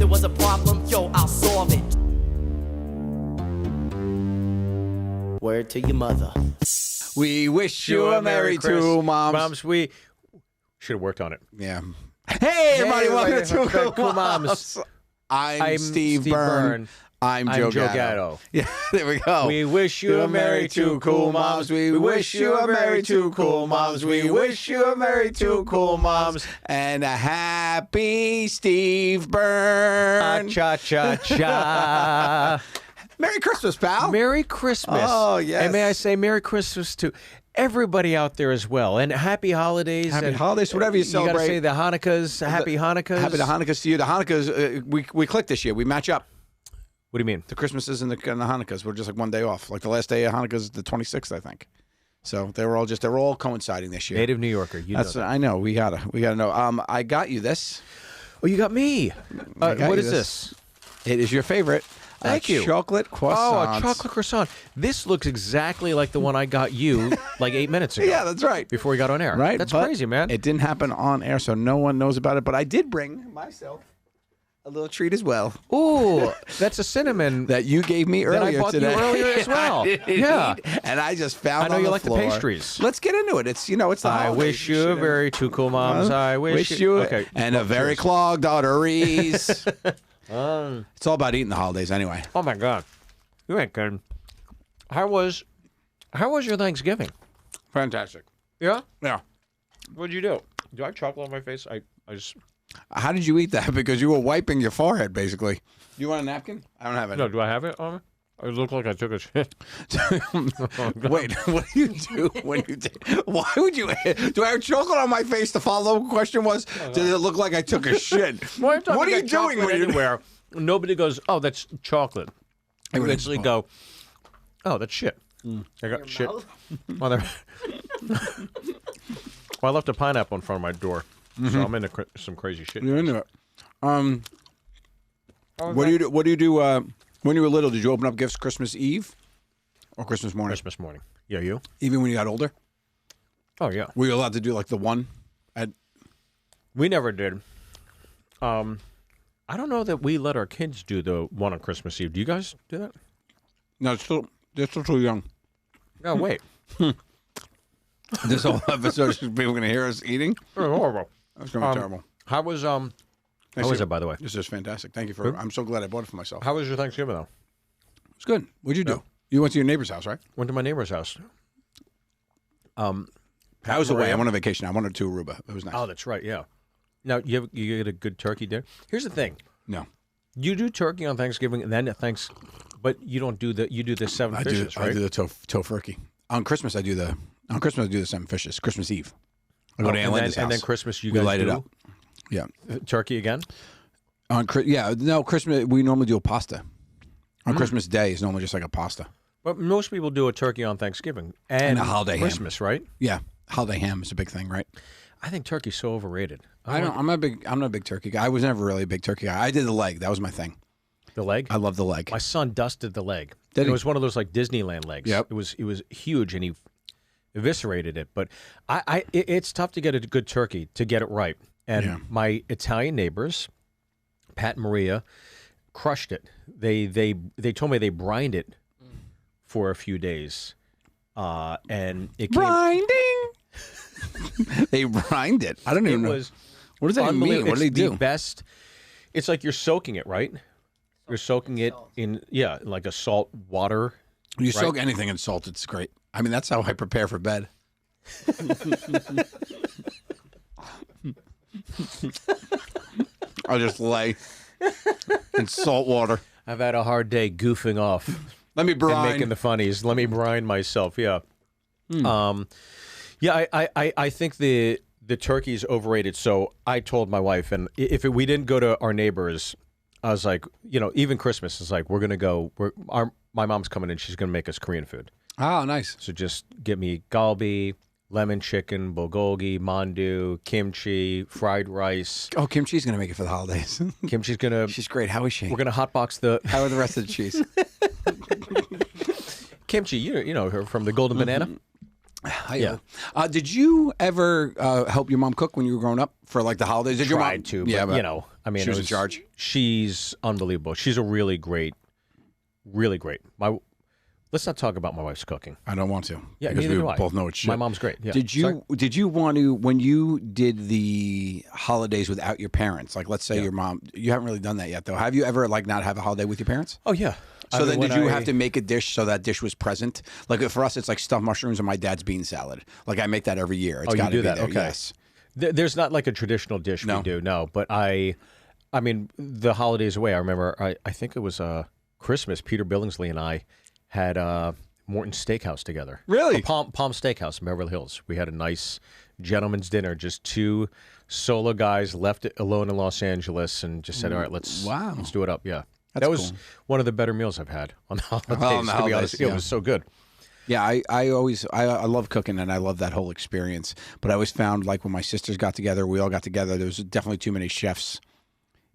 there was a problem, yo, I'll solve it. Word to your mother. We wish you a Merry Two Moms. Moms, we should have worked on it. Yeah. Hey, everybody, welcome to Two Cool Moms. Moms. I'm Steve Byrne. I'm Joe Gatto. Yeah, there we go. We wish you a Merry Two Cool Moms. We wish you a Merry Two Cool Moms. We wish you a Merry Two Cool Moms. And a happy Steve Byrne. Cha-cha-cha. Merry Christmas, pal. Merry Christmas. Oh, yes. And may I say Merry Christmas to everybody out there as well. And happy holidays. Happy holidays, whatever you celebrate. You got to say the Hanukkahs. Happy Hanukkahs. Happy Hanukkahs to you. The Hanukkahs, we clicked this year. We match up. What do you mean? The Christmases and the Hanukkahs were just like one day off. Like the last day of Hanukkah is the 26th, I think. So they were all coinciding this year. Native New Yorker. You know that. I know. We gotta know. I got you this. Oh, you got me. What is this? It is your favorite. Thank you. Chocolate croissant. Oh, a chocolate croissant. This looks exactly like the one I got you like 8 minutes ago. Yeah, that's right. Before we got on air. Right. That's but crazy, man. It didn't happen on air, so no one knows about it. But I did bring myself a little treat as well. Ooh, that's a cinnamon that you gave me earlier that I bought today. You earlier as well. Yeah. And I just found I know on you the like floor. the pastries. Let's get into it. It's the I holidays. wish you a very two cool moms. I wish you okay. And a very clogged arteries. It's all about eating the holidays anyway. Oh my God, you ain't good. How was your Thanksgiving? Fantastic. Yeah. Yeah. What'd you do? Do I have chocolate on my face? I just. How did you eat that? Because you were wiping your forehead, basically. You want a napkin? I don't have it. No, do I have it on me? It looked like I took a shit. Wait, what do you do when you take? Why would you? Do I have chocolate on my face? The follow-up question was, did it look like I took a shit? What are you doing when you're anywhere? Nobody goes, oh, that's chocolate. You eventually go, oh, that's shit. I got shit. Well, I left a pineapple in front of my door, so I'm into some crazy shit. You're into it. What do you do? What do you do when you were little? Did you open up gifts Christmas Eve or Christmas morning? Christmas morning. Yeah, you? Even when you got older? Oh yeah. Were you allowed to do like the one? We never did. I don't know that we let our kids do the one on Christmas Eve. Do you guys do that? No, they're still too young. Oh wait. This whole episode, people going to hear us eating. Oh, horrible. That's going to be terrible. How was it, by the way? This is fantastic. Thank you for. I'm so glad I bought it for myself. How was your Thanksgiving though? It's good. What'd you do? You went to your neighbor's house, right? Went to my neighbor's house. I was away. I went on vacation. I went to Aruba. It was nice. Oh, that's right. Yeah. Now you get a good turkey dinner. Here's the thing. No. You do turkey on Thanksgiving and then but you don't do you do the seven fishes, right? I do the tofurkey. On Christmas, I do the seven fishes. Christmas Eve. I go to Aunt Linda's house. And then Christmas, we light it up. Yeah. Turkey again? Christmas, we normally do a pasta. On Christmas Day, it's normally just like a pasta. But most people do a turkey on Thanksgiving and a holiday Christmas, ham. Right? Yeah. Holiday ham is a big thing, right? I think turkey's so overrated. I'm not a big turkey guy. I was never really a big turkey guy. I did the leg. That was my thing. The leg? I love the leg. My son dusted the leg. Did he? It was one of those like Disneyland legs. Yep. It was huge and he eviscerated it. But it's tough to get a good turkey to get it right. And my Italian neighbors, Pat and Maria, crushed it. They told me they brined it for a few days, and it came Brinding. They brined it. I don't even know. What does that even mean? What do they do? The best. It's like you're soaking it, right? You're soaking it in like a salt water. You soak anything in salt, it's great. I mean, that's how I prepare for bed. I'll just lay in salt water. I've had a hard day goofing off. Let me brine. And making the funnies. Let me brine myself. Yeah. I think the turkey's overrated. So I told my wife, and we didn't go to our neighbors, I was like, even Christmas is like, we're gonna go. My mom's coming in. She's gonna make us Korean food. Oh, nice. So just get me galbi, lemon chicken, bulgogi, mandu, kimchi, fried rice. Oh, Kimchi's going to make it for the holidays. Kimchi's going to... She's great. How is she? We're going to hotbox the... How are the rest of the cheese? Kimchi, you know her from the Golden Banana? Yeah. Did you ever help your mom cook when you were growing up for like the holidays? Did your mom? Tried to, but, you know, I mean, she was in charge. She's unbelievable. She's a really great. Let's not talk about my wife's cooking. I don't want to. Yeah, because neither we do I. both know it's shit. My mom's great. Yeah. Did you want to, when you did the holidays without your parents? Like, let's say your mom. You haven't really done that yet, though. Have you ever like not have a holiday with your parents? Oh yeah. So then, did you have to make a dish so that dish was present? Like for us, it's like stuffed mushrooms and my dad's bean salad. Like I make that every year. It's you got to do be that? there. Okay. Yes. There's not like a traditional dish we do, no. But I mean, the holidays away. I remember. I think it was Christmas. Peter Billingsley and I had Morton's Steakhouse together. Really? Palm Steakhouse in Beverly Hills. We had a nice gentleman's dinner. Just two solo guys left alone in Los Angeles, and just said, "All right, let's do it up." Yeah. That was cool. one of the better meals I've had on the holidays. On the to be holidays, honest, yeah. it was so good. Yeah, I love cooking and I love that whole experience. But I always found like when my sisters got together, we all got together. There was definitely too many chefs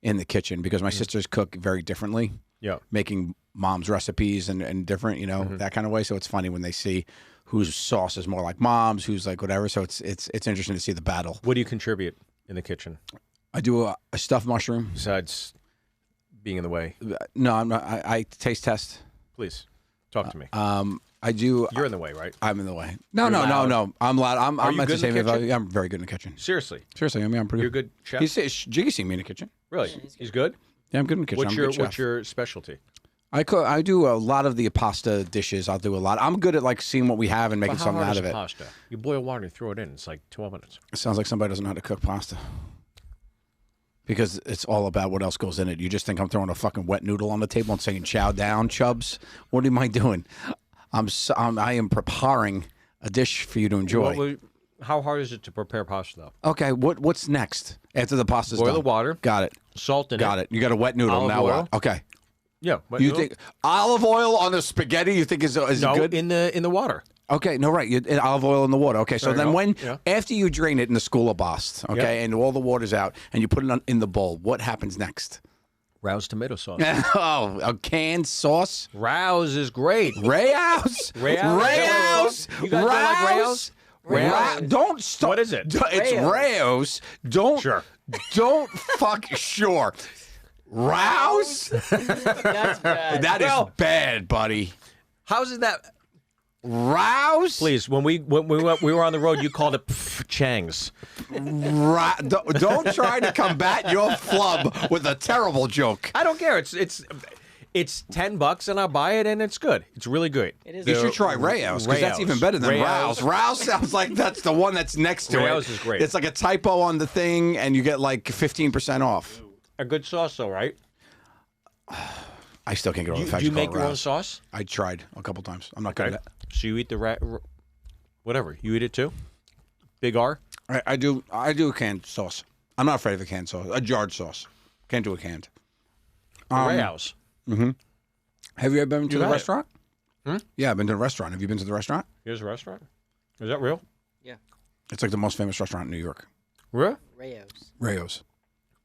in the kitchen because my sisters cook very differently. Yeah, making mom's recipes and different, you know, that kind of way. So it's funny when they see whose sauce is more like mom's, who's like whatever. So it's interesting to see the battle. What do you contribute in the kitchen I do a stuffed mushroom. besides being in the way? No, I'm not. I taste test. Please talk to me. I do. You're in the way, right? I'm in the way. No. You're loud. I'm loud. I'm you good in the kitchen? I'm very good in the kitchen. Seriously, Seriously, I mean, I'm pretty. you're a good chef. Jiggy seen me in the kitchen. Really, he's good. Yeah, I'm good in the kitchen. I'm a good chef. What's your specialty? I cook. I do a lot of the pasta dishes. I'll do a lot. I'm good at like seeing what we have and making How something hard out is of it. pasta? You boil water and throw it in. It's like 12 minutes. It sounds like somebody doesn't know how to cook pasta. Because it's all about what else goes in it. You just think I'm throwing a fucking wet noodle on the table and saying "chow down, chubs." What am I doing? I am preparing a dish for you to enjoy. How hard is it to prepare pasta, though? Okay, what's next after the pasta's Boil done? the water. Got it. Salt in it. Got it. You got a wet noodle. Olive Now oil. what? Okay. Yeah. But You think olive oil on the spaghetti? You think is no, good? in the water. Okay, no, right. Olive oil in the water. Okay, so There you then go. after you drain it in the school of Bost, okay, and all the water's out, and you put it in the bowl, what happens next? Rouse tomato sauce. Oh, a canned sauce? Rouse is great. Rayhouse? Rayhouse? You guys don't like Rayhouse? Rayhouse? Don't stop. What is it? It's Rayhouse. Don't. Sure. Don't fuck. Sure. Rouse? That's bad. That is bad, buddy. How's it that? Rouse? Please, when we were on the road, you called it Chang's. Don't try to combat your flub with a terrible joke. I don't care. It's $10 and I'll buy it and it's good. It's really good. It is. You should try Rayhouse because that's even better than Rouse. Rouse sounds like that's the one that's next to it. Rayhouse is great. It's like a typo on the thing, and you get like 15% off. A good sauce, though, right? I still can't get over the fact Do you call make it your own Rouse. sauce? I tried a couple times. I'm not good at it. So you eat the whatever. You eat it too? Big R? I do a canned sauce. I'm not afraid of a canned sauce. A jarred sauce. Can't do a canned. Rayhouse. Have you ever been to You the had it. restaurant? Yeah, I've been to the restaurant. Have you been to the restaurant? Here's a restaurant. Is that real? Yeah. It's like the most famous restaurant in New York. Where? Rayos. Rayos.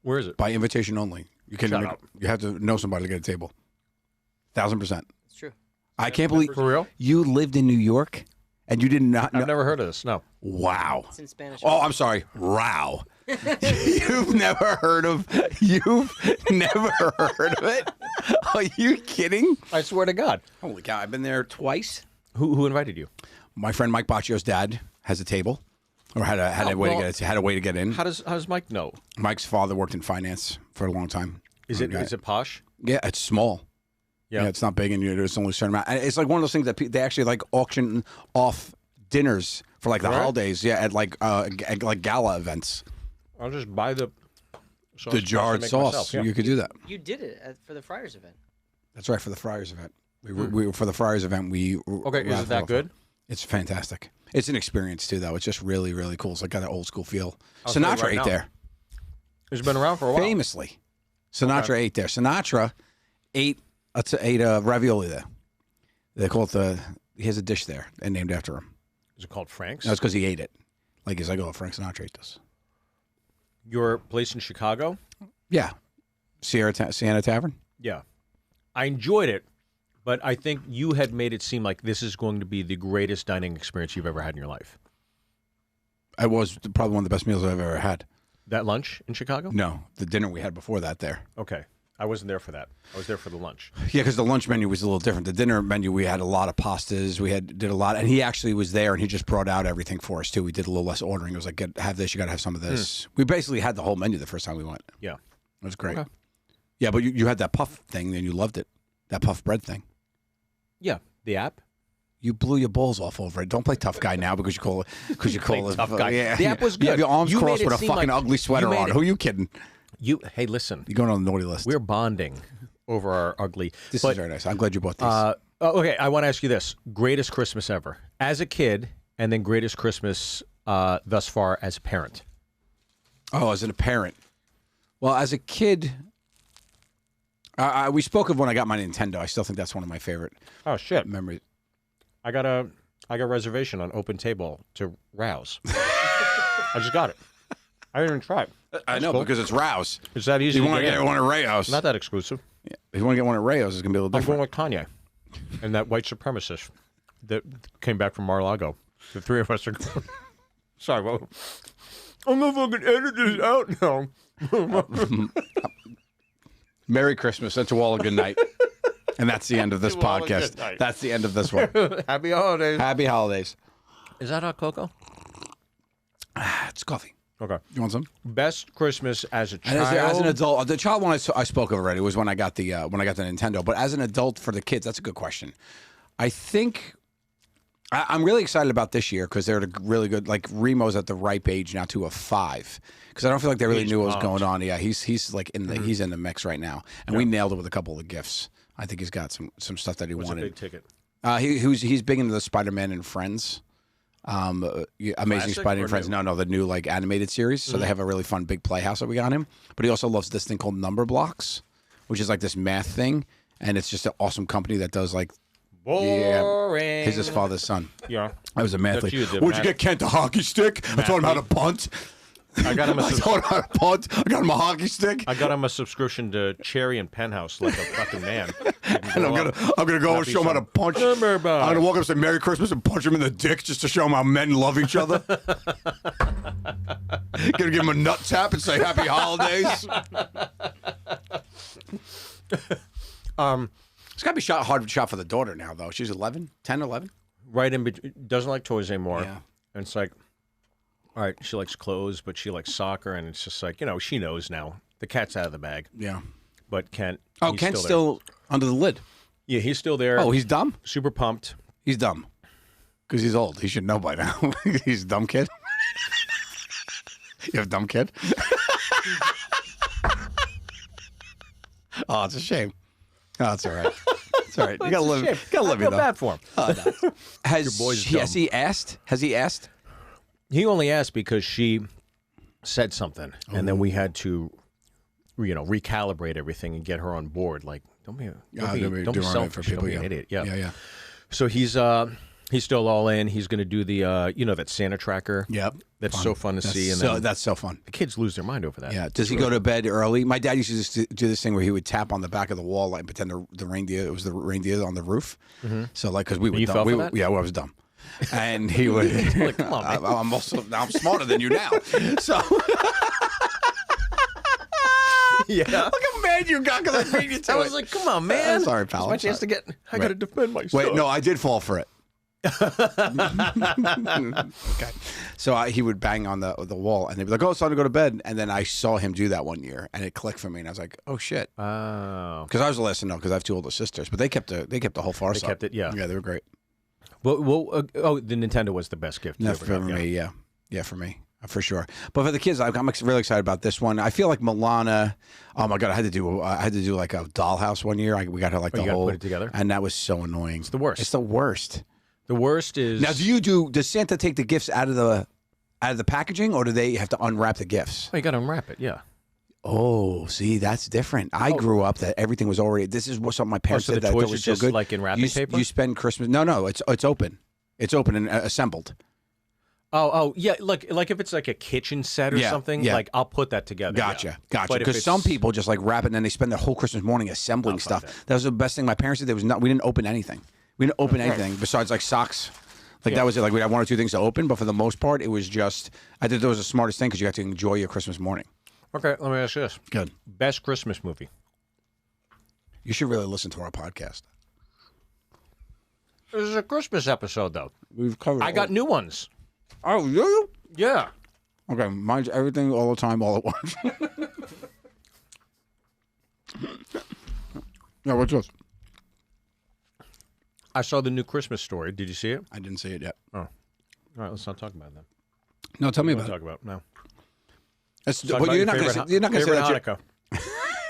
Where is it? By invitation only. You can't Shut even, up. you have to know somebody to get a table. 1,000%. It's true. I can't believe For real? you lived in New York and you did not know. I've never heard of this. No. Wow. It's in Spanish. Oh, I'm sorry. Row. You've never heard of it? Are you kidding? I swear to God. Holy cow, I've been there twice. Who invited you? My friend Mike Baccio's dad has a table. Or had a way to get in. How does Mike know? Mike's father worked in finance for a long time. Is it posh? Yeah, it's small. Yeah, it's not big, and there's only a certain amount. And it's like one of those things that they actually like auction off dinners for like the holidays. Yeah, at like gala events. I'll just buy the Jarred sauce. Myself, yeah. You could do that. You did it for the Friars event. That's right, for the Friars event. We for the Friars event we. Okay, is it that good? It's fantastic. It's an experience too, though. It's just really, really cool. It's like got that old school feel. I'll tell you Sinatra right ate now. there. It's been around for a while. Famously, Sinatra ate there. Sinatra ate ravioli there. They call it he has a dish there and named after him. Is it called Frank's? That's because he ate it. Like he's like, oh, Frank Sinatra ate this. Your place in Chicago? Yeah, Sienna Tavern. Yeah. I enjoyed it, But I think you had made it seem like this is going to be the greatest dining experience you've ever had in your life. It was probably one of the best meals I've ever had. That lunch in Chicago? No, the dinner we had before that there. Okay. I wasn't there for that. I was there for the lunch. Yeah, because the lunch menu was a little different. The dinner menu, we had a lot of pastas. We did a lot, and he actually was there, and he just brought out everything for us too. We did a little less ordering. It was like, have this, you got to have some of this. We basically had the whole menu the first time we went. Yeah. It was great. Okay. Yeah, but you had that puff thing, and you loved it. That puff bread thing. Yeah. The app? You blew your balls off over it. Don't play tough guy now because you call it tough guy. Yeah. The app was good. You have your arms You made crossed it with a seem fucking like ugly sweater you made on. it- Who are you kidding? Hey, listen. You're going on the naughty list. We're bonding over our ugly. This but, is very nice. I'm glad you bought these. okay, I want to ask you this. Greatest Christmas ever. As a kid, and then greatest Christmas thus far as a parent. Oh, as a parent. Well, as a kid, we spoke of when I got my Nintendo. I still think that's one of my favorite Oh, shit. memories. I got a reservation on Open Table to Rouse. I just got it. I didn't even try it. I know, cool. because it's Rouse. It's that easy You to want to get get in. one at Rayos. Not that exclusive. If you want to get one at Rayos, it's going to be a little I'm going different. with Kanye and that white supremacist that came back from Mar-a-Lago. The three of us are going. Sorry, well, I'm going to fucking edit this out now. Merry Christmas and to all a good night. And that's the end of this To all a podcast. good night. That's the end of this one. Happy holidays. Happy holidays. Is that hot cocoa? It's coffee. Okay. You want some? Best Christmas as a And child. as an adult, the child one I spoke of already was when I got the Nintendo. But as an adult for the kids, that's a good question. I think I'm really excited about this year because they're really good. Like Remo's at the ripe age now to a 5 because I don't feel like they really He's knew what was pumped. going on. Yeah, he's like he's in the mix right now, and we nailed it with a couple of gifts. I think he's got some stuff that he What's a wanted. big ticket? He's big into the Spider-Man and Friends. Amazing Classic Spider-Man or Friends. new? No, the new like animated series. So they have a really fun big playhouse that we got him. But he also loves this thing called Number Blocks, which is like this math thing, and it's just an awesome company that does like Boring. he's his father's son. Yeah. I was a math That's league. you, the What'd you math- get, Kent? A hockey stick? I taught him how to punt. I got him I taught him how to punt. I got him a hockey stick. I got him a subscription to Cherry and Penthouse like a fucking man. And I'm gonna go and show him how to punch. I'm gonna walk up and say Merry Christmas and punch him in the dick just to show him how men love each other. Gonna give him a nut tap and say Happy Holidays. It's gotta be hard shot for the daughter now though. She's 11, 10, 11. Right in between. Doesn't like toys anymore. Yeah. And it's like, all right, she likes clothes, but she likes soccer, and it's just like, she knows now. The cat's out of the bag. Yeah. But Kent. Oh, he's Kent's there. still under the lid. Yeah, he's still there. Oh, he's dumb. super pumped. He's dumb because he's old. He should know by now. He's a dumb kid. You have a dumb kid. Oh, it's a shame. Oh, it's all right. It's all right. You gotta live. You gotta live I feel it though. bad for him. Has boy's has dumb. he asked? Has he asked? He only asked because she said something, and then we had to, recalibrate everything and get her on board. Like, don't be selfish. Don't be an idiot. Yeah. Yeah. So he's still all in. He's going to do the that Santa tracker. Yep. That's so fun to see. And then That's so fun. the kids lose their mind over that. Yeah. Does he go to bed early? My dad used to do this thing where he would tap on the back of the wall like pretend the reindeer. It was the reindeer on the roof. So like because we were you dumb. fell for that? Yeah, well, I was dumb. And he would. Like, come on, man. I'm smarter than you now. So. Yeah. Look how mad you got because I beat you to I it. was like, come on, man. Sorry, pal. It's my I'm chance to sorry. get. I got to defend myself. Wait, no, I did fall for it. Okay. So he would bang on the wall, and they'd be like, "Oh, it's time to go to bed." And then I saw him do that one year, and it clicked for me, and I was like, "Oh shit!" Oh. Because I was the last to know because I have two older sisters, but they kept the whole farce They kept up. it, yeah. Yeah, they were great. Well, the Nintendo was the best gift. you No, ever for got, me, yeah, for me. For sure, but for the kids, I'm really excited about this one. I feel like Milana. Oh my god, I had to do like a dollhouse one year. We got her like you the gotta whole put it together? and that was so annoying. It's the worst. It's the worst. The worst is Now, does Santa take the gifts out of the packaging, or do they have to unwrap the gifts? Oh, you got to unwrap it. Yeah. Oh, see, that's different. I grew up that everything was already. This is what something my parents so said the that I toys thought are was so just good. like in wrapping paper? You spend Christmas. No, it's open. It's open and assembled. Yeah. Like if it's like a kitchen set or something, like I'll put that together. Gotcha. But Because some people just like wrap it and then they spend their whole Christmas morning assembling stuff. That was the best thing my parents did. We didn't open anything. We didn't open anything besides like socks. Like that was it. Like we had one or two things to open, but for the most part, it was just. I think that was the smartest thing because you got to enjoy your Christmas morning. Okay, let me ask you this. Good. Best Christmas movie. You should really listen to our podcast. This is a Christmas episode, though. We've covered. I got new ones. Oh, you? Yeah. Okay, mine's everything all the time, all at once. Yeah, what's this? I saw the new Christmas Story. Did you see it? I didn't see it yet. Oh. All right, let's not talk about it then. No, tell me We'll about talk it. about it. No. Well, you're not going to say that. Hanukkah.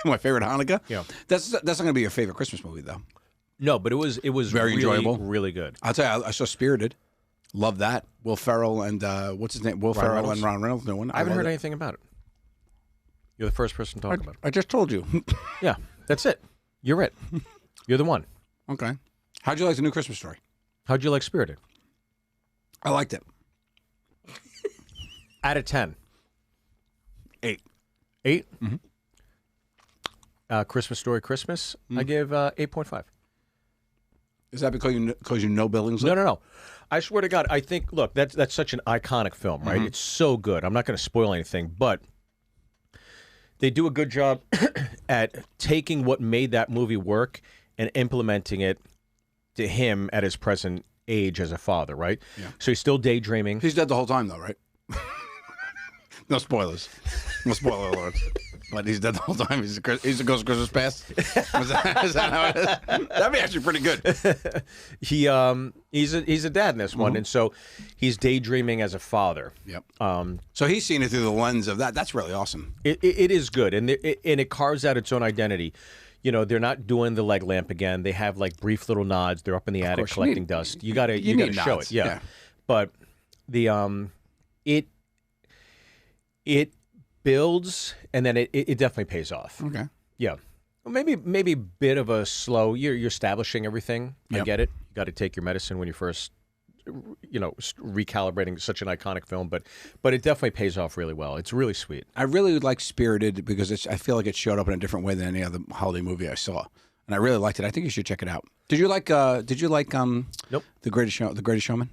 My favorite Hanukkah. Yeah. That's not going to be your favorite Christmas movie, though. No, but it was Very really, enjoyable. really good. I'll tell you, I saw Spirited. Love that. Will Ferrell and what's his name? Will Ferrell Reynolds. and Ron Reynolds. No one. I haven't heard loved it. anything about it. You're the first person to talk about it. I just told you. Yeah, that's it. You're it. You're the one. Okay. How'd you like the new Christmas Story? How'd you like Spirited? I liked it. Out of 10. 8. 8? Mm-hmm. Christmas Story Christmas, I give 8.5. Is that because you know Billingsley? No. I swear to God, I think, look, that's such an iconic film, right? It's so good. I'm not going to spoil anything, but they do a good job at taking what made that movie work and implementing it to him at his present age as a father, right? Yeah. So he's still daydreaming. He's dead the whole time, though, right? No spoilers. No spoiler alerts. But he's dead the whole time. He's a Ghost of Christmas Past. Is that how it is? That'd be actually pretty good. He's a dad in this one, and so he's daydreaming as a father. Yep. So he's seen it through the lens of that. That's really awesome. It is good, and it carves out its own identity. You know, they're not doing the leg lamp again. They have like brief little nods. They're up in the attic collecting dust. You gotta show nods. it, yeah. But the it builds, and then it definitely pays off. Okay. Yeah. Well, maybe a bit of a slow. You're establishing everything. I Yep. get it. You got to take your medicine when you first, recalibrating such an iconic film. But it definitely pays off really well. It's really sweet. I really would like Spirited because I feel like it showed up in a different way than any other holiday movie I saw, and I really liked it. I think you should check it out. Did you like? Nope. The Greatest Showman.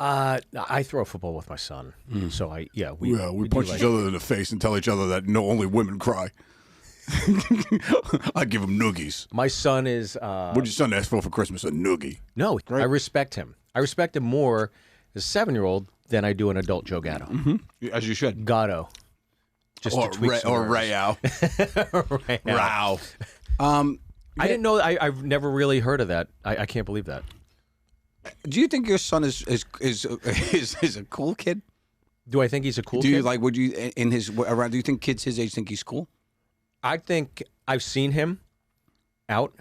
I throw a football with my son, so we We do punch like each other in the face and tell each other that only women cry. I give him noogies. My son is. What'd your son ask for Christmas? A noogie. No, I respect him. I respect him more as a 7-year-old than I do an adult Joe Gatto. As you should. Gatto. Just to tweak some words. Rayao. Rayao. Rao. I didn't know. I've never really heard of that. I can't believe that. Do you think your son is a cool kid? Do I think he's a cool Do kid? you like? Would you in his around? Do you think kids his age think he's cool? I think I've seen him out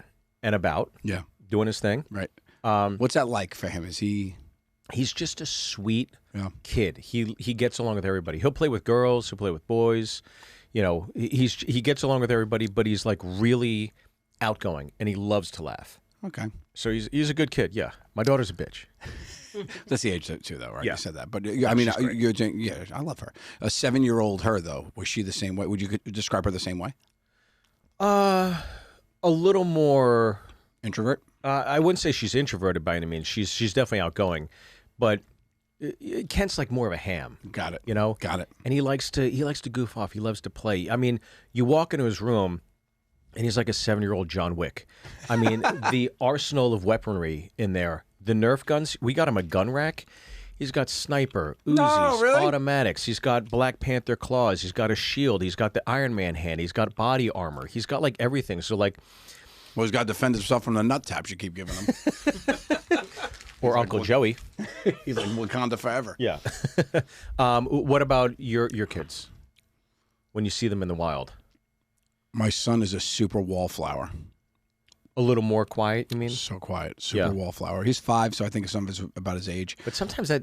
and about Yeah. doing his thing. Right. What's that like for him? Is he? He's just a sweet Yeah. kid. He gets along with everybody. He'll play with girls. He'll play with boys. You know, he gets along with everybody, but he's like really outgoing and he loves to laugh. Okay. So he's a good kid. Yeah, my daughter's a bitch. That's the age too, though, right? Yeah. You said that, but I mean, she's great. yeah, I love her. A 7-year-old her though, was she the same way? Would you describe her the same way? A little more. Introvert. I wouldn't say she's introverted by any means. She's definitely outgoing, but Kent's like more of a ham. Got it. You know. Got it. And he likes to goof off. He loves to play. I mean, you walk into his room, and he's like a 7-year-old John Wick. I mean, the arsenal of weaponry in there. The Nerf guns. We got him a gun rack. He's got sniper, Uzis, really? automatics. He's got Black Panther claws. He's got a shield. He's got the Iron Man hand. He's got body armor. He's got like everything. So like, Well, he's got to defend himself from the nut taps you keep giving him. or Uncle Joey. He's like Wakanda forever. Yeah. What about your kids? When you see them in the wild, My son is a super wallflower. a little more quiet. You mean? So quiet, super Yeah. wallflower. He's 5, so I think some of it's about his age. But sometimes that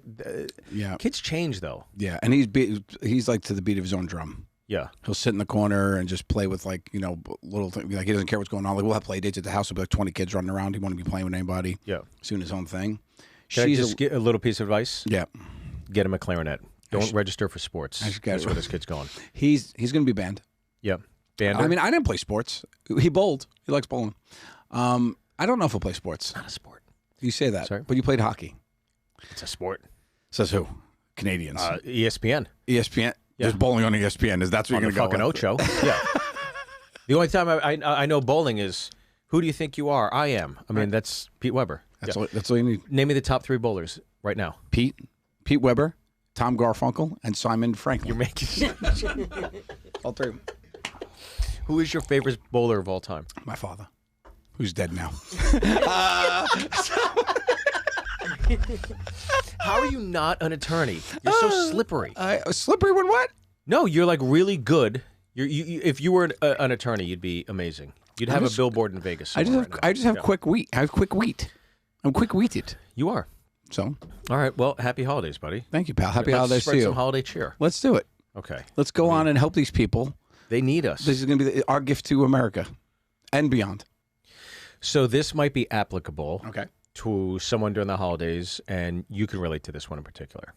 Yeah, kids change though. yeah, and he's like to the beat of his own drum. Yeah. He'll sit in the corner and just play with little things. Like he doesn't care what's going on. Like we'll have play dates at the house. There'll be like 20 kids running around. He won't be playing with anybody. Yeah. He's doing his own thing. Can I just get a little piece of advice? Yeah. get him a clarinet. Don't register for sports. That's where this kid's going. He's going to be banned. Yep. Bander? I mean, I didn't play sports. He bowled. He likes bowling. I don't know if he'll play sports. Not a sport. You say that, Sorry? but you played hockey. It's a sport. Says who? Canadians. ESPN. ESPN. There's bowling on ESPN. That's what On you're the going to fucking go Ocho. Yeah. The only time I know bowling is, who do you think you are? I am. I mean, that's Pete Weber. That's all you need. Name me the top 3 bowlers right now. Pete Weber, Tom Garfunkel, and Simon Franklin. You're making all 3. Who is your favorite bowler of all time? My father, who's dead now. How are you not an attorney? You're so slippery. Slippery when what? No, you're like really good. If you were an attorney, you'd be amazing. You'd have a billboard in Vegas. I just have quick wheat. I have quick wheat. I'm quick wheated. You are. So, all right. Well, happy holidays, buddy. Thank you, pal. Happy Let's holidays spread to you. some holiday cheer. Let's do it. Okay. Let's go on and help these people. They need us. This is going to be our gift to America and beyond. So this might be applicable Okay. to someone during the holidays, and you can relate to this one in particular.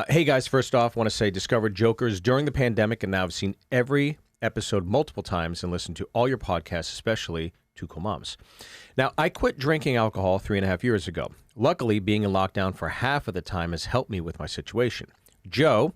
Hey, guys, first off, want to say discovered Jokers during the pandemic, and now I've seen every episode multiple times and listened to all your podcasts, especially Two Cool Moms. Now, I quit drinking alcohol 3.5 years ago. Luckily, being in lockdown for half of the time has helped me with my situation. Joe,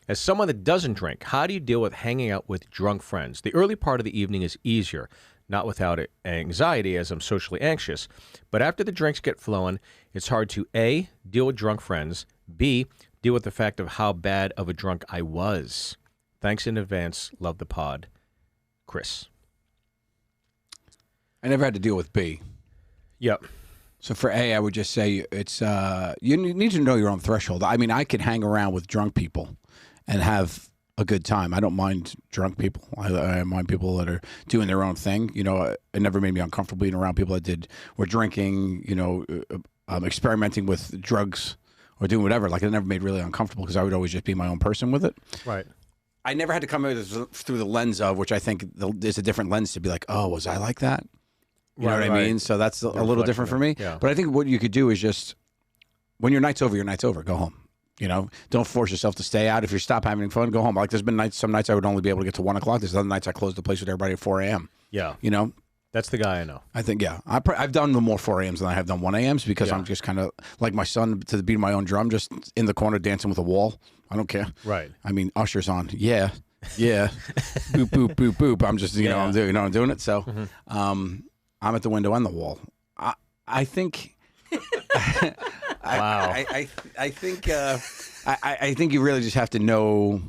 as someone that doesn't drink, how do you deal with hanging out with drunk friends? The early part of the evening is easier, not without anxiety as I'm socially anxious. But after the drinks get flowing, it's hard to A, deal with drunk friends, B, deal with the fact of how bad of a drunk I was. Thanks in advance. Love the pod. Chris. I never had to deal with B. Yep. So for A, I would just say it's you need to know your own threshold. I mean, I could hang around with drunk people and have a good time. I don't mind drunk people. I mind people that are doing their own thing. You know, it never made me uncomfortable being around people that were drinking, you know, experimenting with drugs or doing whatever. Like, it never made really uncomfortable because I would always just be my own person with it. Right. I never had to come through the lens of, which I think there's a different lens to be like, oh, was I like that? You know what I mean? So that's a little different for me. Yeah. But I think what you could do is just, when your night's over, your night's over. Go home. You know, don't force yourself to stay out. If you stop having fun, go home. Like, there's been some nights I would only be able to get to 1 o'clock. There's other nights I close the place with everybody at 4 a.m. Yeah. You know? That's the guy I know. I think, yeah. I've done the more 4 a.m.s than I have done 1 a.m.s because I'm just kind of like my son to the beat of my own drum, just in the corner dancing with a wall. I don't care. Right. I mean, Usher's on. Yeah. Boop, boop, boop, boop. I'm just, I'm doing it. So I'm at the window and the wall. I think... Wow. I think I think you really just have to know.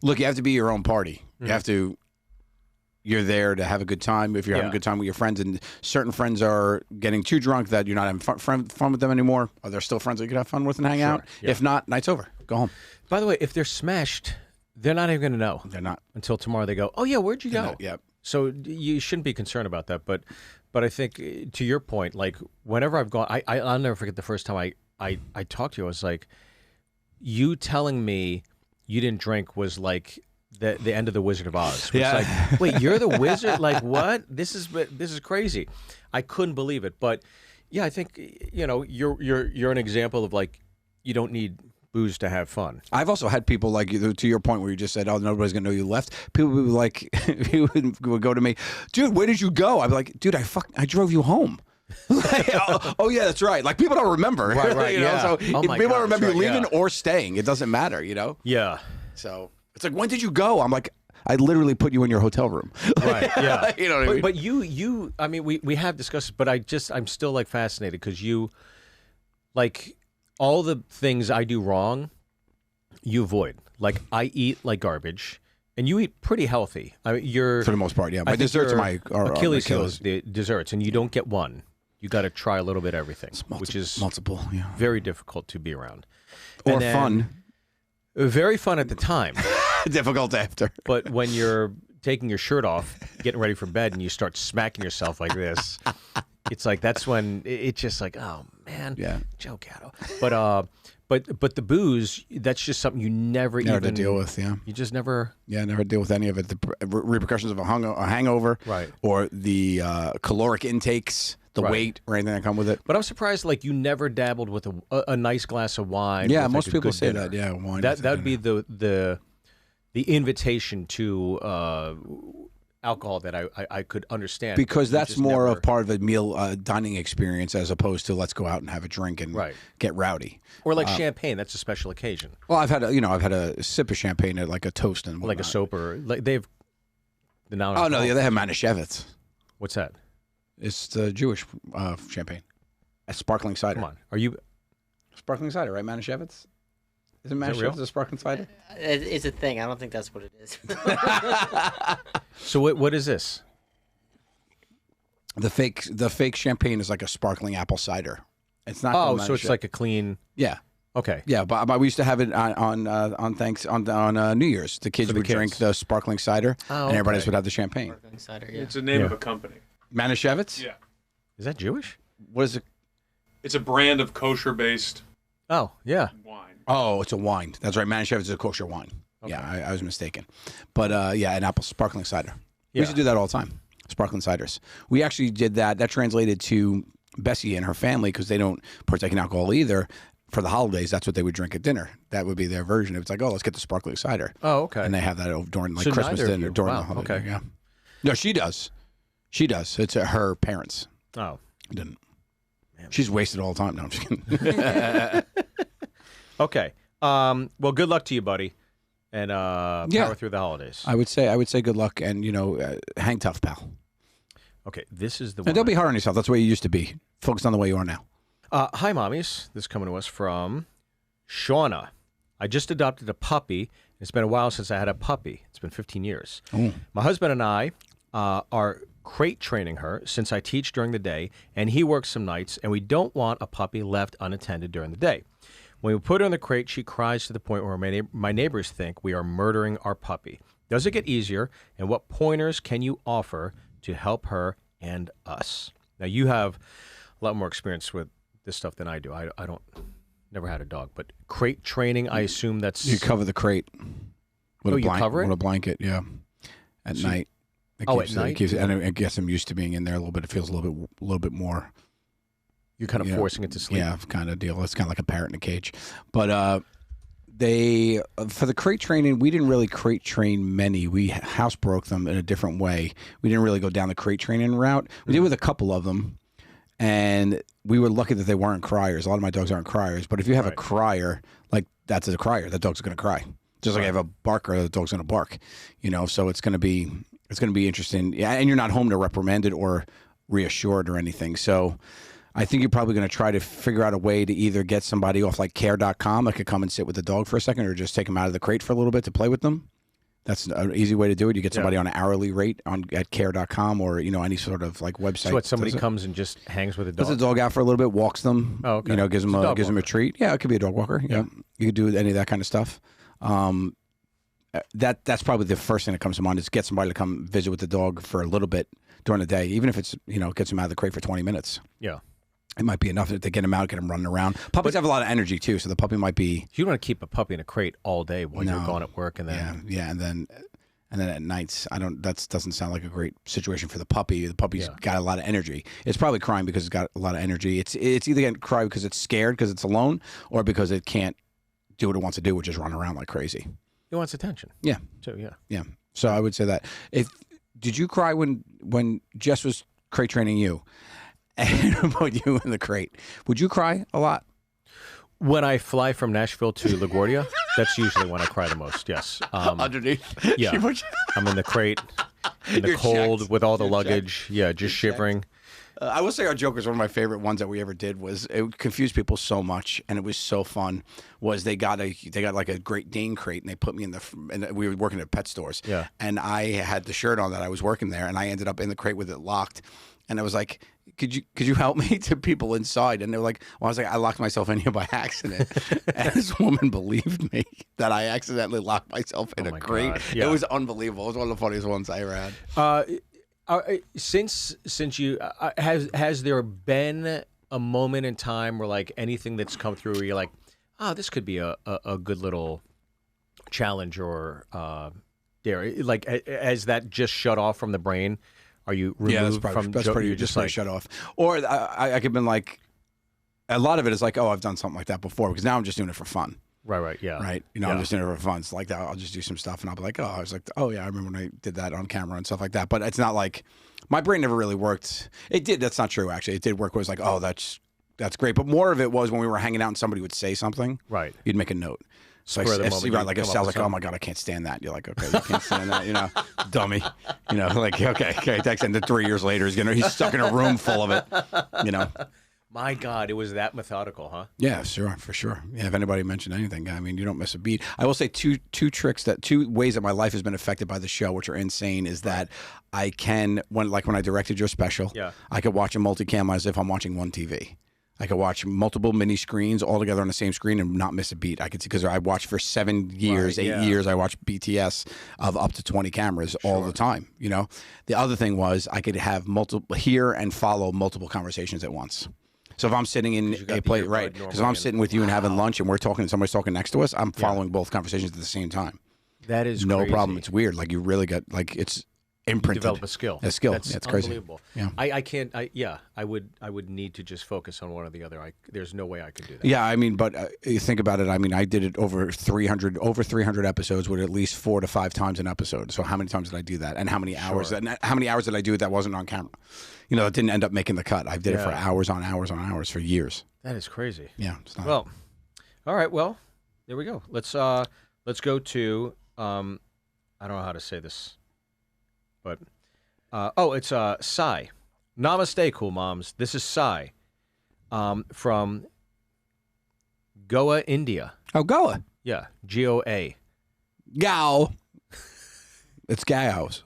Look, you have to be your own party. You have to. You're there to have a good time. If you're having a good time with your friends, and certain friends are getting too drunk that you're not having fun with them anymore, are there still friends that you could have fun with and hang out? Yeah. If not, night's over. Go home. By the way, if they're smashed, they're not even going to know. They're not Until tomorrow they go, oh, yeah, where'd you go? Yep. So you shouldn't be concerned about that. But I think, to your point, like, whenever I've gone, I'll never forget the first time I talked to you. I was like, you telling me you didn't drink was like the end of the Wizard of Oz. It's like, wait, you're the wizard? Like, what? This is crazy. I couldn't believe it. But yeah, I think, you're an example of, like, you don't need booze to have fun. I've also had people, like, to your point where you just said, oh, nobody's gonna know you left. People would be like, he would go to me, dude, where did you go? I'd be like, dude, I drove you home. Like, oh yeah, that's right. Like, people don't remember. Right. You know? Yeah. So Oh my people gosh, remember you right, leaving yeah. or staying. It doesn't matter, Yeah. So it's like, when did you go? I'm like, I literally put you in your hotel room. Right. Yeah. You know what I mean? But you, I mean, we have discussed it, but I'm still, like, fascinated because you, like, all the things I do wrong, you avoid. Like, I eat like garbage, and you eat pretty healthy. I mean, For the most part, yeah. I My think desserts your are Achilles heel is the desserts, and you don't get one. You got to try a little bit of everything, which is multiple, yeah. very difficult to be around. Or And then- fun. Very fun at the time, Difficult after. but when you're taking your shirt off, getting ready for bed, and you start smacking yourself like this, it's like that's when it's just like, oh man, Yeah. Joe Gatto. But the booze, that's just something you never Never even to deal with, yeah. You just never. Yeah, never deal with any of it. The repercussions of a hangover, Right. or the caloric intakes the Right. weight or anything that come with it. But I'm surprised, like, you never dabbled with a nice glass of wine. Yeah, with, most like, a people good say dinner. that. Yeah, wine. That would be the invitation to alcohol that I could understand. because You that's just more never- of part of a meal dining experience as opposed to let's go out and have a drink and Right. get rowdy. or like champagne. That's a special occasion, Well, I've had a sip of champagne at like a toast and like a whatnot. soap or like they have the now. Oh no, yeah, they have Manischewitz. What's that? It's the Jewish champagne. A sparkling cider. Come on, are you? Sparkling cider, right? Manischewitz? Isn't that real? Manischewitz a sparkling cider? It's a thing. I don't think that's what it is. So what is this? The fake champagne is like a sparkling apple cider. It's not. Oh, called so it's Manischewitz. like a clean. yeah. Okay. Yeah, but we used to have it on New Year's. The kids For the would drink kids. the sparkling cider, Oh, and everybody else okay. would have the champagne. Sparkling cider, yeah. It's a name Yeah. of a company. Manischewitz? Yeah. Is that Jewish? What is it? It's a brand of kosher-based Oh, yeah. wine. Oh, it's a wine. That's right. Manischewitz is a kosher wine. Yeah, I was mistaken. But yeah, an apple sparkling cider. We used to do that all the time. Sparkling ciders. We actually did that. That translated to Bessie and her family because they don't partake in alcohol either. For the holidays, that's what they would drink at dinner. That would be their version. It's like, oh, let's get the sparkling cider. Oh, okay. And they have that during like So Christmas neither of dinner you. during Wow, the holiday. okay. Yeah. No, she does. She does. It's her parents. Oh. Didn't. She's wasted all the time. No, I'm just kidding. Okay. Well, good luck to you, buddy, and power through the holidays. I would say good luck and hang tough, pal. Okay, this is the And one. don't be hard on yourself. That's the way you used to be. Focus on the way you are now. Hi, mommies. This is coming to us from Shauna. I just adopted a puppy. It's been a while since I had a puppy. It's been 15 years. Oh. My husband and I are crate training her since I teach during the day, and he works some nights, and we don't want a puppy left unattended during the day. When we put her in the crate, she cries to the point where my neighbors think we are murdering our puppy. Does it get easier, and what pointers can you offer to help her and us? Now, you have a lot more experience with this stuff than I do. I don't, never had a dog, but crate training, I assume that's... You cover the crate with Oh, you cover it? with a blanket, yeah. At night. It Oh, keeps at night? and it gets them used to being in there a little bit. It feels a little bit more. You're kind of forcing it to sleep. Yeah, kind of deal. It's kind of like a parrot in a cage. But they for the crate training, we didn't really crate train many. We house broke them in a different way. We didn't really go down the crate training route. We did with a couple of them, and we were lucky that they weren't criers. A lot of my dogs aren't criers, but if you have a crier, like that's a crier, that dog's going to cry. Just like I have a barker, the dog's going to bark. So it's going to be interesting. Yeah, and you're not home to reprimand it or reassure it or anything. So I think you're probably going to try to figure out a way to either get somebody off like care.com that could come and sit with the dog for a second, or just take them out of the crate for a little bit to play with them. That's an easy way to do it. You get somebody on an hourly rate at care.com or any sort of like website. So what, somebody does it. comes and just hangs with a Puts dog? the dog out for a little bit, walks them. Oh, okay. Gives them It's a dog gives them a walker. treat. Yeah, it could be a dog walker. Yeah, you could do any of that kind of stuff. That's probably the first thing that comes to mind is get somebody to come visit with the dog for a little bit during the day, even if it's gets them out of the crate for 20 minutes. Yeah. It might be enough to get them out, get them running around. Puppies have a lot of energy too, so the puppy might be. You don't want to keep a puppy in a crate all day while you're No. gone at work, and then Yeah, and then at nights, that doesn't sound like a great situation for the puppy. The puppy's got a lot of energy. It's probably crying because it's got a lot of energy. It's either going to cry because it's scared because it's alone, or because it can't do what it wants to do, which is run around like crazy. it wants attention. Yeah, Too, yeah. yeah. So I would say that. Did you cry when Jess was crate training you and put you in the crate? Would you cry a lot? When I fly from Nashville to LaGuardia, that's usually when I cry the most. Yes. Underneath? Yeah. I'm in the crate, in the You're cold checked. with all the You're luggage. Yeah, just shivering. I will say our joke was one of my favorite ones that we ever did. Was it confused people so much, and it was so fun. Was they got like a Great Dane crate, and they put me and we were working at pet stores. Yeah. And I had the shirt on that I was working there, and I ended up in the crate with it locked. And I was like, could you help me to people inside? And they were like, well, I was like, I locked myself in here by accident. And this woman believed me that I accidentally locked myself in a my crate. God. Yeah. It was unbelievable. It was one of the funniest ones I ever had. Since you has there been a moment in time where like anything that's come through where you're like, this could be a good little challenge or dare, like has that just shut off from the brain, Are you removed Yeah, that's from pretty. you're Just pretty like, shut off. Or I could have been like, a lot of it is like, oh, I've done something like that before because now I'm just doing it for fun. right, yeah. Right. You know, Yeah. I'm just doing it for fun. It's like that. I'll just do some stuff and I'll be like, oh, I was like, oh, yeah, I remember when I did that on camera and stuff like that. But it's not like my brain never really worked. It did. That's not true, actually. It did work. It was like, oh, that's great. But more of it was when we were hanging out and somebody would say something. Right. You'd make a note. So Spur of the if, moment, right, you like if come up Sal's with like, oh something. my God, I can't stand that. You're like, okay, you can't stand that, you know, dummy. You know, like, okay, thanks. And then 3 years later, he's stuck in a room full of it, you know. My God, it was that methodical, huh? Yeah, sure, for sure. Yeah, if anybody mentioned anything, I mean, you don't miss a beat. I will say two ways that my life has been affected by the show, which are insane, is that I can, when I directed your special, Yeah. I could watch a multicam as if I'm watching one TV. I could watch multiple mini screens all together on the same screen and not miss a beat. I could see, because I watched for 7 years, Right, 8 yeah. years, I watched BTS of up to 20 cameras all the time, you know? The other thing was I could have hear and follow multiple conversations at once. So if I'm sitting in you got a the place, earbud right? Because if normally I'm sitting with you and having lunch and we're talking and somebody's talking next to us, I'm following both conversations at the same time. That is No crazy. problem. It's weird. Like you really got, like it's imprinted. Develop a skill. A skill. That's Yeah, it's crazy. unbelievable. Yeah. I can't. I would need to just focus on one or the other. There's no way I could do that. Yeah, I mean, but you think about it. I mean, I did it over 300 episodes with at least 4 to 5 times an episode. So how many times did I do that? And how many hours? How many hours did I do it that wasn't on camera? You know, it didn't end up making the cut. I did it for hours on hours on hours for years. That is crazy. Yeah. It's not, Well, all right. Well, there we go. Let's go to I don't know how to say this, but it's Sai. Namaste, cool moms. This is Sai from Goa, India. oh, Goa. Yeah, GOA. Gao. It's Gaos.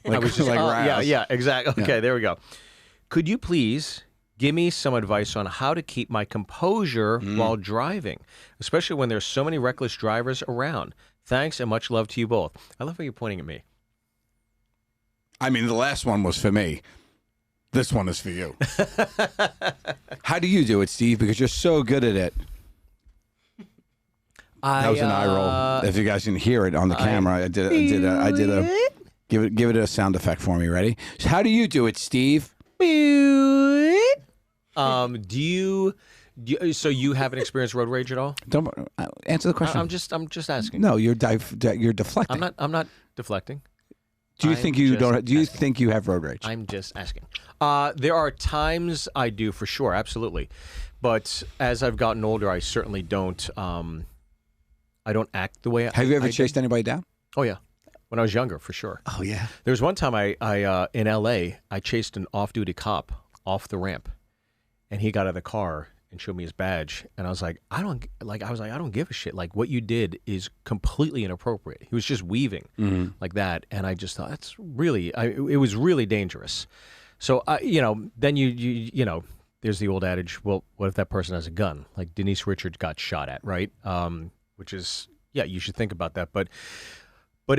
I was just, Rouse. yeah, exactly. Okay, Yeah. there we go. Could you please give me some advice on how to keep my composure while driving, especially when there's so many reckless drivers around? Thanks and much love to you both. I love how you're pointing at me. I mean, the last one was for me. This one is for you. How do you do it, Steve? Because you're so good at it. That was an eye roll. If you guys can hear it on the camera, I did a give it a sound effect for me. Ready? So how do you do it, Steve? So you haven't experienced road rage at all? Don't answer the question. I'm just asking. No, you're deflecting. I'm not deflecting. Do you I'm think you just don't? Do you asking. think you have road rage? I'm just asking. There are times I do for sure, absolutely. But as I've gotten older, I certainly don't. I don't act the way. Have you ever I chased did. anybody down? Oh yeah, when I was younger, for sure. Oh yeah. There was one time I in L.A. I chased an off-duty cop off the ramp, and he got out of the car and showed me his badge, and I was like, I don't give a shit. Like what you did is completely inappropriate. He was just weaving like that, and I just thought that's really, it was really dangerous. So then you know, there's the old adage, well, what if that person has a gun? Like Denise Richards got shot at, right? Which is, yeah, you should think about that. But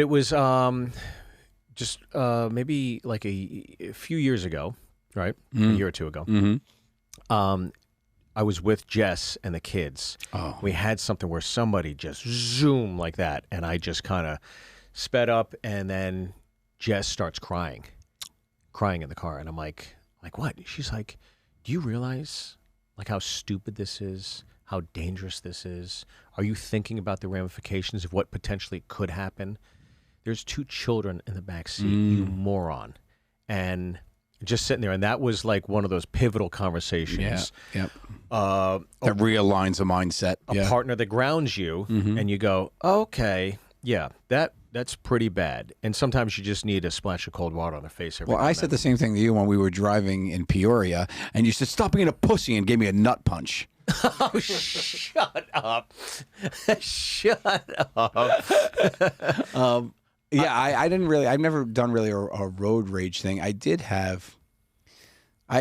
it was just maybe like a few years ago, right? A year or two ago. I was with Jess and the kids. Oh. We had something where somebody just zoom like that, and I just kind of sped up, and then Jess starts crying in the car, and I'm like what? She's like, do you realize like how stupid this is? How dangerous this is? Are you thinking about the ramifications of what potentially could happen? There's 2 children in the back seat, you moron. And just sitting there, and that was like one of those pivotal conversations. Yeah. Yep. That realigns the mindset. A partner that grounds you, and you go, okay, yeah, that's pretty bad. And sometimes you just need a splash of cold water on the face. Well, I said the same thing to you when we were driving in Peoria, and you said, "Stop being a pussy," and gave me a nut punch. Oh, shut up! Shut up! Yeah, I didn't really. I've never done really a road rage thing. I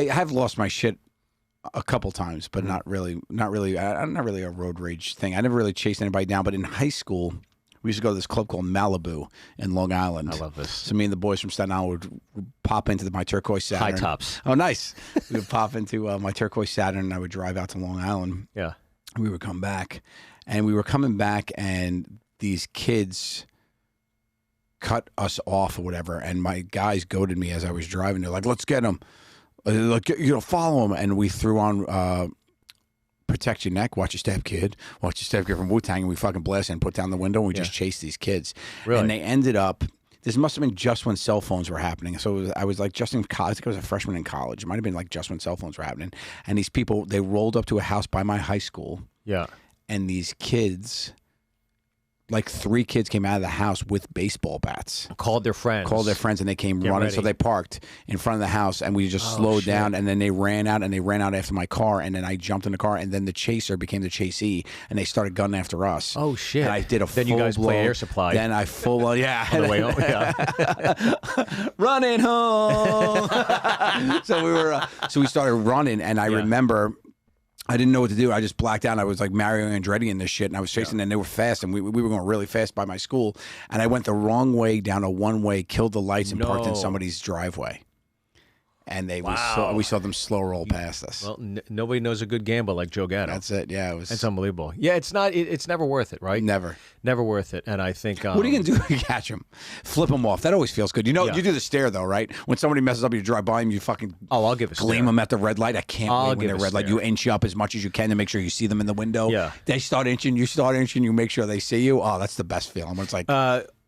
have lost my shit a couple times, but not really. I'm not really a road rage thing. I never really chased anybody down. But in high school, we used to go to this club called Malibu in Long Island. I love this. So me and the boys from Staten Island would pop into my turquoise Saturn. High tops. Oh, nice. We would pop into my turquoise Saturn, and I would drive out to Long Island. Yeah. We would come back, and we were coming back, and these kids cut us off or whatever. And my guys goaded me as I was driving. They're like, let's get him. Like, follow him. And we threw on Protect Your Neck, Watch Your Step Kid, Watch Your Step Kid from Wu-Tang, and we fucking blasted and put down the window, and we just chased these kids. Really? And they ended up, this must have been just when cell phones were happening. So I was like just in college. I think I was a freshman in college. It might have been like just when cell phones were happening. And these people, they rolled up to a house by my high school. Yeah. And these kids, like 3 kids came out of the house with baseball bats. Called their friends. And they came Get running. ready. So they parked in front of the house, and we just slowed down. And then they ran out after my car. And then I jumped in the car, and then the chaser became the chasee, and they started gunning after us. Oh, shit. And I did a Then you guys play Air Supply. Then I full yeah. On the way home. Yeah. Running home. So we started running, and I remember I didn't know what to do. I just blacked out. I was like Mario Andretti in this shit, and I was chasing, and they were fast, and we were going really fast by my school, and I went the wrong way down a one-way, killed the lights, and parked in somebody's driveway. And we saw them slow roll past us. Well, nobody knows a good gamble like Joe Gatto. That's it. Yeah, It's unbelievable. Yeah, it's not. It's never worth it, right? Never worth it. And I think. What are you gonna do if you catch them? Flip them off. That always feels good. You know, you do the stare though, right? When somebody messes up, you drive by them, you fucking I'll give a gleam stare. them at the red light. I can't wait when they're red light. stare. You inch up as much as you can to make sure you see them in the window. Yeah. They start inching. You start inching. You make sure they see you. Oh, that's the best feeling. When it's like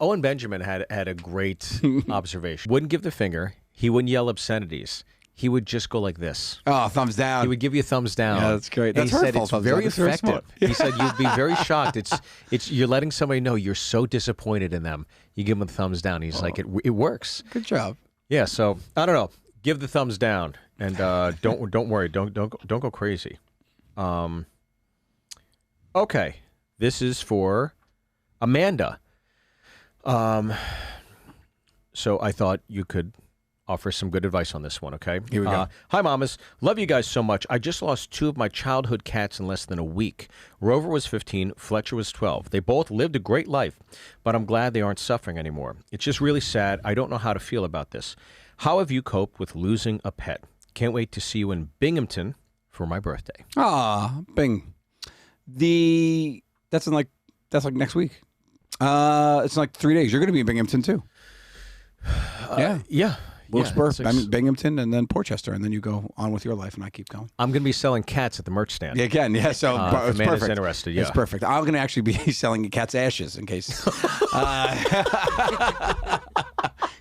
Owen Benjamin had a great observation. Wouldn't give the finger. He wouldn't yell obscenities. He would just go like this. oh, thumbs down. He would give you a thumbs down. Yeah, that's great. And That's he said hurtful it's thumbs very down. That's very effective. smart. He said you'd be very shocked. It's you're letting somebody know you're so disappointed in them. You give them a thumbs down. He's like, it works. Good job. Yeah. So I don't know. Give the thumbs down, and don't worry. Don't go crazy. Okay. This is for Amanda. So I thought you could offer some good advice on this one, okay? Here we go. Hi, mamas. Love you guys so much. I just lost 2 of my childhood cats in less than a week. Rover was 15, Fletcher was 12. They both lived a great life, but I'm glad they aren't suffering anymore. It's just really sad. I don't know how to feel about this. How have you coped with losing a pet? Can't wait to see you in Binghamton for my birthday. Bing. That's like next week. It's in like 3 days. You're going to be in Binghamton too. Yeah. Wilkesboro, Yeah, Binghamton, and then Portchester, and then you go on with your life, and I keep going. I'm going to be selling cats at the merch stand. Yeah, again, yeah. So if it's Amanda's perfect. interested, yeah. It's perfect. I'm going to actually be selling cat's ashes in case,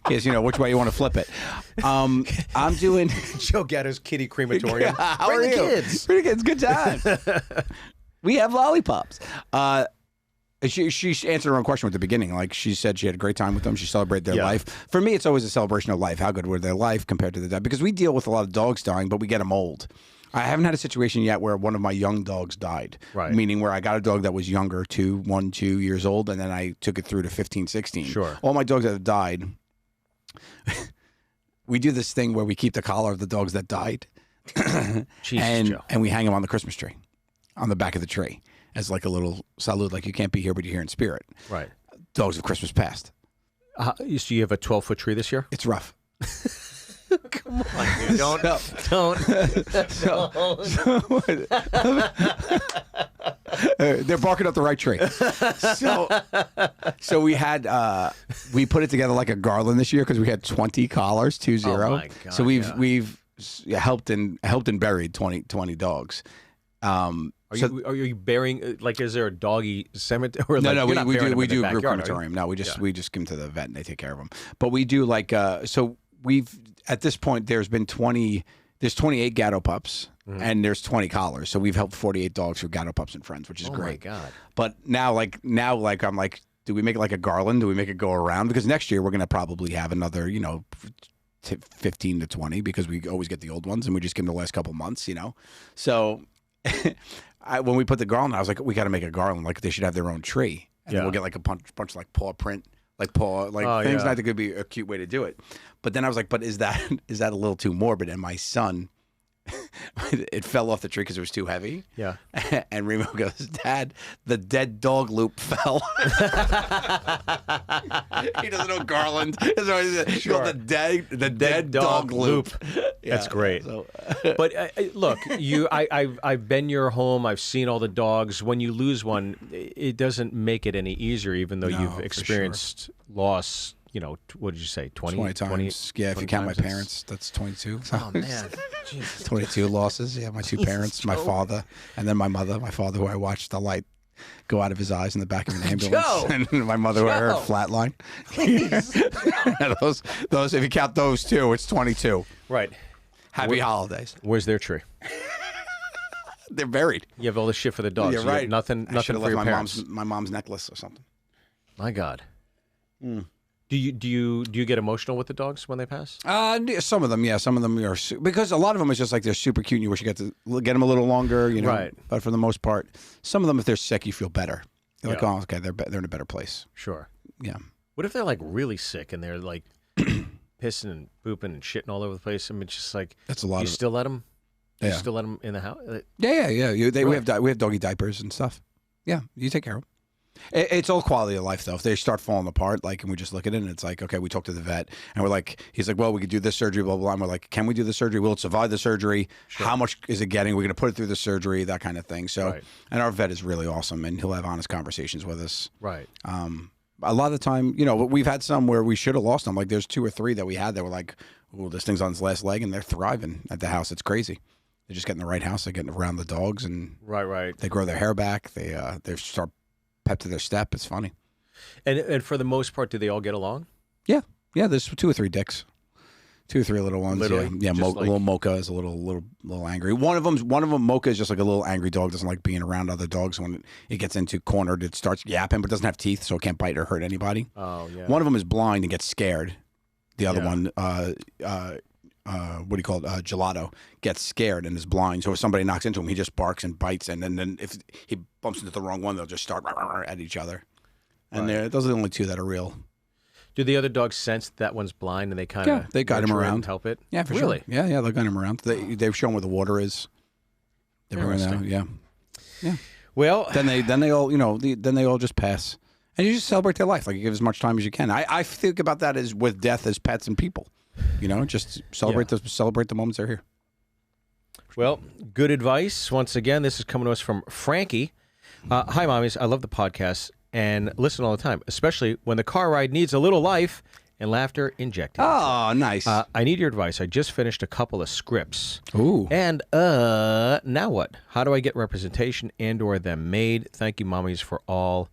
which way you want to flip it. I'm doing Joe Gatto's kitty crematorium. How Bring are the you? kids. Pretty good. It's good time. We have lollipops. She answered her own question at the beginning. Like she said, she had a great time with them. She celebrated their life. For me, it's always a celebration of life. How good were their life compared to the dog? Because we deal with a lot of dogs dying, but we get them old. I haven't had a situation yet where one of my young dogs died. Right. Meaning where I got a dog that was younger, 2 years old, and then I took it through to 15, 16. Sure. All my dogs that have died, we do this thing where we keep the collar of the dogs that died. Jesus, Joe. And we hang them on the Christmas tree, on the back of the tree, as like a little salute, like you can't be here, but you're here in spirit. Right. Dogs of Christmas past. So you have a 12-foot tree this year? It's rough. Come on, dude. Don't. They're barking up the right tree. So we had we put it together like a garland this year because we had 20 collars, 20. Oh my God, so we've helped and buried 20 dogs. Are you burying? Like, is there a doggy cemetery? Or No, like, no, you're not we burying them do in the a group backyard, are you? crematorium. No, we just give them to the vet and they take care of them. But we do like so we've at this point there's 28 Gatto pups and there's 20 collars. So we've helped 48 dogs through Gatto pups and friends, which is great. Oh my God! But now I'm like, do we make it like a garland? Do we make it go around? Because next year we're going to probably have another 15 to 20 because we always get the old ones and we just give them the last couple months. So. When we put the garland, I was like, we got to make a garland. Like they should have their own tree, and then we'll get like a bunch of like paw print, things. Yeah. Not that could be a cute way to do it. But then I was like, but is that a little too morbid? And my son, it fell off the tree because it was too heavy. Yeah. And Remo goes, Dad, the dead dog loop fell. He doesn't know garland. Sure. The dead dog loop. Yeah, That's great. So, But look, I've been your home. I've seen all the dogs. When you lose one, it doesn't make it any easier, even though No, you've for experienced loss what did you say? 20 times. Yeah, if you count my times, parents, that's 22. Oh, man. Jesus. 22 losses. Yeah, my two parents, my father, and then my mother. My father, who I watched the light go out of his eyes in the back of an ambulance. Joe! And my mother, who I heard flatline. those, if you count those two, it's 22. Right. Happy holidays. Where's their tree? They're buried. You have all this shit for the dogs. You're You have right. nothing I should for have your left parents. my mom's necklace or something. My God. Do you get emotional with the dogs when they pass? Some of them, yeah. Some of them are because a lot of them is just like they're super cute. And you wish you get to get them a little longer, Right. But for the most part, some of them, if they're sick, you feel better. You're like, Yeah. oh, okay, they're in a better place. Sure. Yeah. What if they're like really sick and they're like pissing and pooping and shitting all over the place? I mean, it's just like That's a lot you of. still let them. You Yeah. still let them in the house. Yeah. We Right. have doggy diapers and stuff. Yeah, you take care of them. It's all quality of life, though. If they start falling apart, and we just look at it, and it's like, okay, we talk to the vet, and we're like, he's like, well, we could do this surgery, blah, blah, blah. And we're like, can we do the surgery? Will it survive the surgery? Sure. How much is it getting? We're going to put it through the surgery, that kind of thing. So, Right. and our vet is really awesome, and he'll have honest conversations with us. Right. A lot of the time, we've had some where we should have lost them. Like, there's 2 or 3 that we had that were like, oh, this thing's on its last leg, and they're thriving at the house. It's crazy. They're just getting the right house. They're getting around the dogs, and Right. they grow their hair back. They start pep to their step. It's funny. And for the most part, do they all get along? Yeah. There's 2 or 3 dicks, 2 or 3 little ones. Literally? Yeah. Just Little Mocha is a little angry. One of them, Mocha is just like a little angry dog. Doesn't like being around other dogs. When it gets into cornered, it starts yapping, but doesn't have teeth, so it can't bite or hurt anybody. Oh yeah. One of them is blind and gets scared. The other Yeah. one, what do you call it? Gelato gets scared and is blind. So if somebody knocks into him, he just barks and bites. And then if he bumps into the wrong one, they'll just start at each other. And those are the only 2 that are real. Do the other dogs sense that one's blind and they kind of they guide him around, help it? Yeah, for really? sure. Yeah, they'll guide him around. They've shown where the water is. They bring it out. Yeah. Well, Then they all then they all just pass, and you just celebrate their life. Like you give as much time as you can. I think about that as with death as pets and people. Just celebrate the moments they're here. Well, good advice. Once again, this is coming to us from Frankie. Hi, Mommies. I love the podcast and listen all the time, especially when the car ride needs a little life and laughter injected. Oh, nice. I need your advice. I just finished a couple of scripts. Ooh. And now what? How do I get representation and/or them made? Thank you, Mommies, for all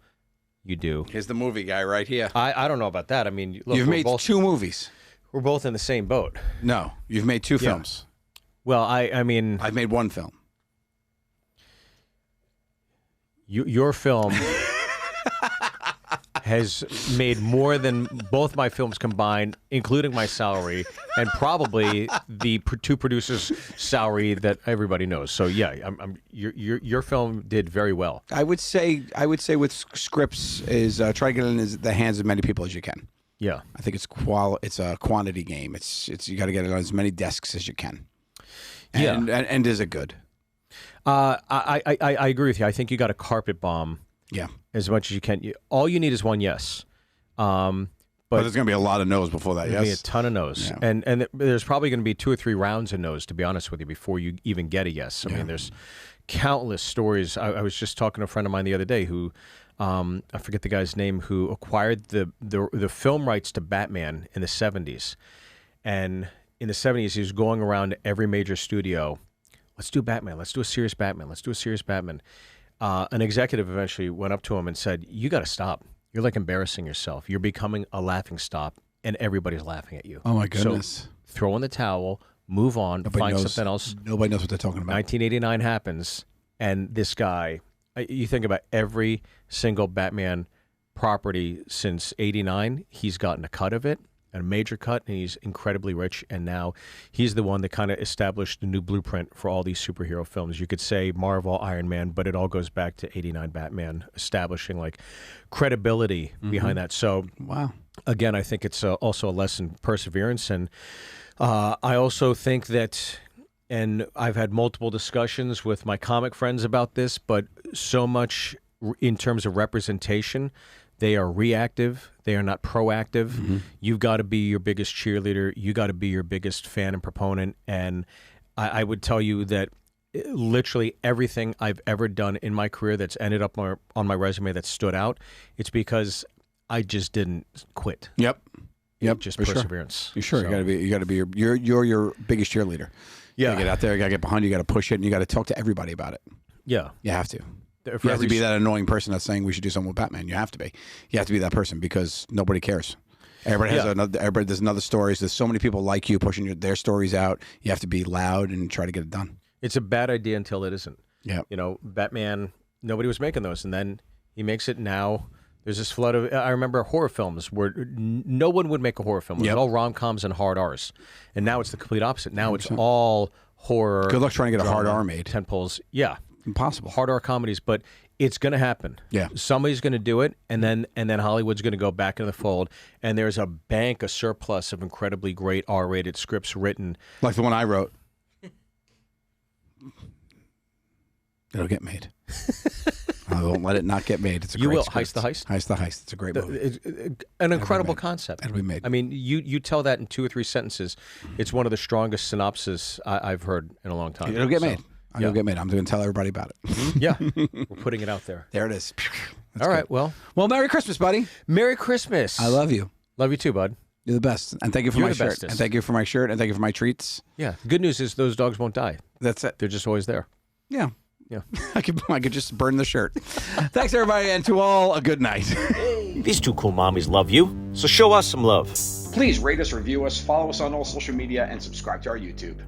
you do. Here's the movie guy right here. I don't know about that. I mean, look, You've we're made both, 2 movies. We're both in the same boat. No, you've made 2 films. Well, I mean, I've made 1 film. your film has made more than both my films combined, including my salary, and probably the 2 producers' salary that everybody knows. So yeah, your film did very well. I would say with scripts is try to get it in the hands of many people as you can. Yeah, I think it's a quantity game. It's you got to get it on as many desks as you can. And, and is it good? I agree with you. I think you got to carpet bomb Yeah. as much as you can. All you need is one yes. But there's going to be a lot of no's before that, There'll be a yes? ton of no's. Yeah. And there's probably going to be 2 or 3 rounds of no's, to be honest with you, before you even get a yes. I mean, there's countless stories. I was just talking to a friend of mine the other day who, I forget the guy's name, who acquired the film rights to Batman in the 70s. And in the 70s, he was going around to every major studio. Let's do Batman. Let's do a serious Batman. Let's do a serious Batman. An executive eventually went up to him and said, you got to stop. You're like embarrassing yourself. You're becoming a laughing stock, and everybody's laughing at you. Oh, my goodness. So throw in the towel, move on, find something else. Nobody knows what they're talking about. 1989 happens, and this guy, you think about every single Batman property since 89, he's gotten a cut of it, a major cut, and he's incredibly rich. And now he's the one that kind of established the new blueprint for all these superhero films. You could say Marvel, Iron Man, but it all goes back to 89 Batman, establishing like credibility behind that. So, Wow. again, I think it's also a lesson in perseverance. And I also think that, and I've had multiple discussions with my comic friends about this, but so much in terms of representation, they are reactive. They are not proactive. You've got to be your biggest cheerleader. You got to be your biggest fan and proponent. And I would tell you that literally everything I've ever done in my career that's ended up on my resume that stood out, it's because I just didn't quit. Yep. Yep, just for sure. perseverance. You sure? So, You got to be you're your biggest cheerleader. You Yeah. gotta get out there. You got to get behind you. Got to push it, and you got to talk to everybody about it. Yeah. You have to. For You have to every be that annoying person that's saying we should do something with Batman. You have to be. You have to be that person because nobody cares. Everybody has another. Everybody there's another stories. There's so many people like you pushing their stories out. You have to be loud and try to get it done. It's a bad idea until it isn't. Yeah. You know, Batman. Nobody was making those, and then he makes it. Now there's this flood of. I remember horror films where no one would make a horror film. It was all rom-coms and hard R's, and now it's the complete opposite. Now it's all horror. Good luck trying to get a hard R made. Tentpoles. Yeah. Impossible. Hard R comedies, but it's going to happen. Yeah. Somebody's going to do it, and then Hollywood's going to go back in the fold, and there's a surplus of incredibly great R-rated scripts written. Like the one I wrote. It'll get made. I won't let it not get made. It's a You great will. script. Heist the Heist? Heist the Heist. It's a great movie. An incredible concept. It'll be made. I mean, you tell that in 2 or 3 sentences. It's one of the strongest synopses I've heard in a long time. It'll get So, made. It'll get made. I'm going to tell everybody about it. Yeah. We're putting it out there. There it is. All right. Well, Merry Christmas, buddy. Merry Christmas. I love you. Love you too, bud. You're the best. And thank you for You're my the shirt. bestest. And thank you for my shirt. And thank you for my treats. Yeah. The good news is those dogs won't die. That's it. They're just always there. Yeah. Yeah. I could just burn the shirt. Thanks, everybody. And to all, a good night. These 2 cool mommies love you, so show us some love. Please rate us, review us, follow us on all social media, and subscribe to our YouTube.